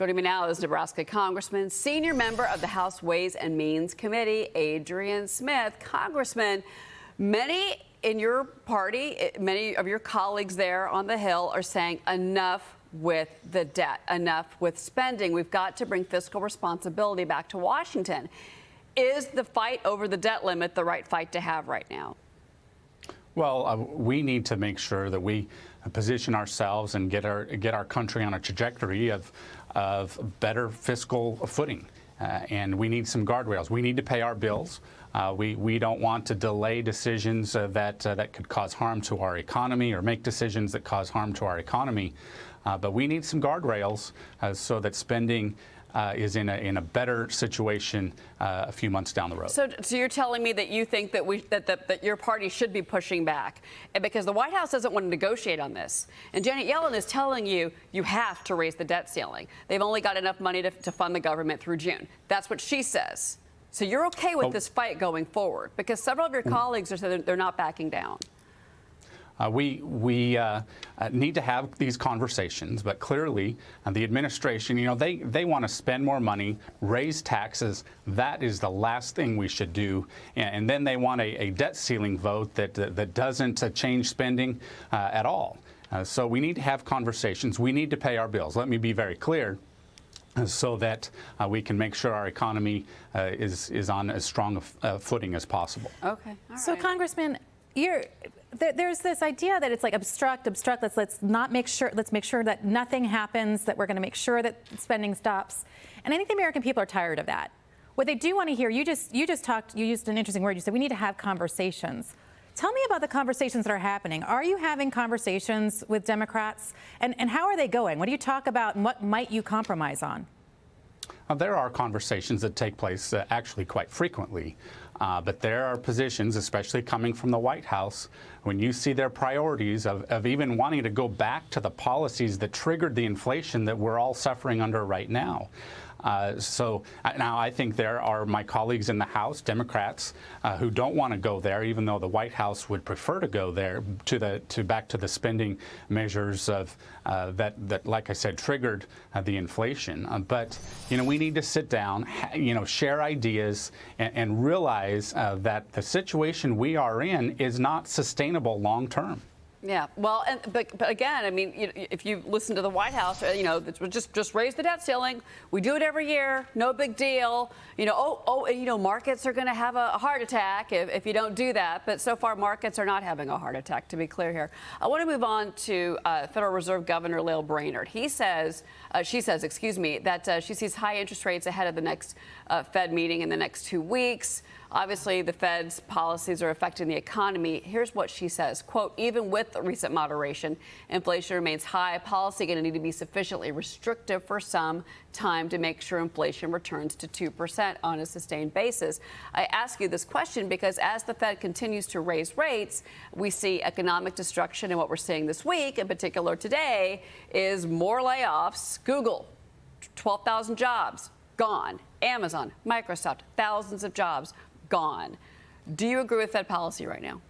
Joining me now is Nebraska Congressman, senior member of the House Ways and Means Committee, Adrian Smith. Congressman, many in your party, many of your colleagues there on the Hill are saying enough with the debt, enough with spending. We've got to bring fiscal responsibility back to Washington. Is the fight over the debt limit the right fight to have right now? Well, we need to make sure that we position ourselves and get our country on a trajectory of better fiscal footing. And we need some guardrails. We need to pay our bills. We don't want to delay decisions that could cause harm to our economy or make decisions that cause harm to our economy. But we need some guardrails so that spending is in a better situation a few months down the road. So you're telling me that you think that that your party should be pushing back, and because the White House doesn't want to negotiate on this, and Janet Yellen is telling you you have to raise the debt ceiling. They've only got enough money to fund the government through June. That's what she says. So you're okay with this fight going forward, because several of your colleagues are saying they're not backing down. We need to have these conversations, but clearly the administration, they want to spend more money, raise taxes. That is the last thing we should do. And then they want a debt ceiling vote that doesn't change spending at all. So we need to have conversations. We need to pay our bills. Let me be very clear, so that we can make sure our economy is on as strong a footing as possible. Okay. All right. So, Congressman, there's this idea that it's like obstruct. Let's make sure that nothing happens, that we're going to make sure that spending stops. And I think the American people are tired of that. What they do want to hear, you used an interesting word. You said we need to have conversations. Tell me about the conversations that are happening. Are you having conversations with Democrats? And how are they going? What do you talk about, and what might you compromise on? There are conversations that take place actually quite frequently. But there are positions, especially coming from the White House, when you see their priorities of even wanting to go back to the policies that triggered the inflation that we're all suffering under right now. So now I think there are my colleagues in the House, Democrats, who don't want to go there, even though the White House would prefer to go there to back to the spending measures of that, like I said, triggered the inflation. But we need to sit down, share ideas, and realize that the situation we are in is not sustainable long term. Yeah, well, but again, I mean, if you listen to the White House, just raise the debt ceiling. We do it every year, no big deal. Markets are going to have a heart attack if you don't do that. But so far, markets are not having a heart attack, to be clear here. I want to move on to Federal Reserve Governor Lael Brainard. She says, that she sees high interest rates ahead of the next Fed meeting in the next 2 weeks. Obviously, the Fed's policies are affecting the economy. Here's what she says, quote, even with the recent moderation, inflation remains high. Policy going to need to be sufficiently restrictive for some time to make sure inflation returns to 2% on a sustained basis. I ask you this question because as the Fed continues to raise rates, we see economic destruction. And what we're seeing this week, in particular today, is more layoffs. Google, 12,000 jobs, gone. Amazon, Microsoft, thousands of jobs, gone. Do you agree with Fed policy right now?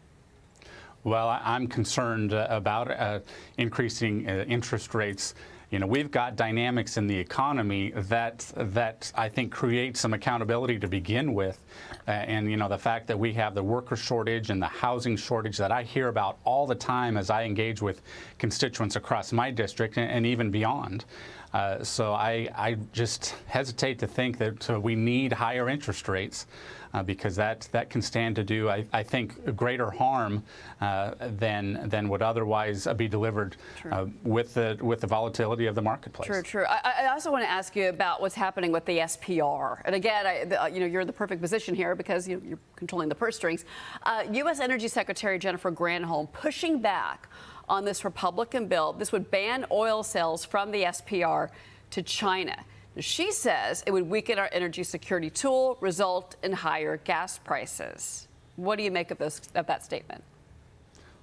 Well, I'm concerned about increasing interest rates. We've got dynamics in the economy that I think create some accountability to begin with. And the fact that we have the worker shortage and the housing shortage that I hear about all the time as I engage with constituents across my district and even beyond. So I just hesitate to think that we need higher interest rates because that can stand to do, I think, greater harm than would otherwise be delivered with the volatility of the marketplace. True. I also want to ask you about what's happening with the SPR. And again, you're in the perfect position here because you're controlling the purse strings. U.S. Energy Secretary Jennifer Granholm pushing back on this Republican bill. This would ban oil sales from the SPR to China. She says it would weaken our energy security tool, result in higher gas prices. What do you make of that statement?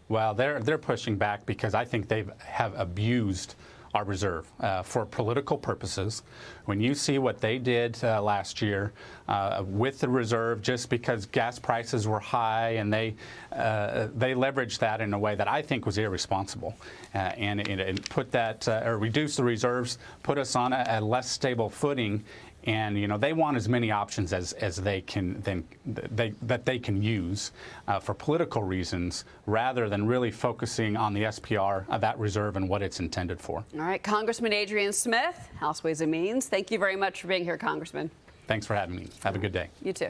Well, they're pushing back because I think they have abused our reserve for political purposes. When you see what they did last year with the reserve, just because gas prices were high, and they leveraged that in a way that I think was irresponsible, and put that or reduce the reserves, put us on a less stable footing. And they want as many options as they can that they can use for political reasons, rather than really focusing on the SPR, that reserve, and what it's intended for. All right, Congressman Adrian Smith, House Ways and Means. Thank you very much for being here, Congressman. Thanks for having me. Have a good day. You too.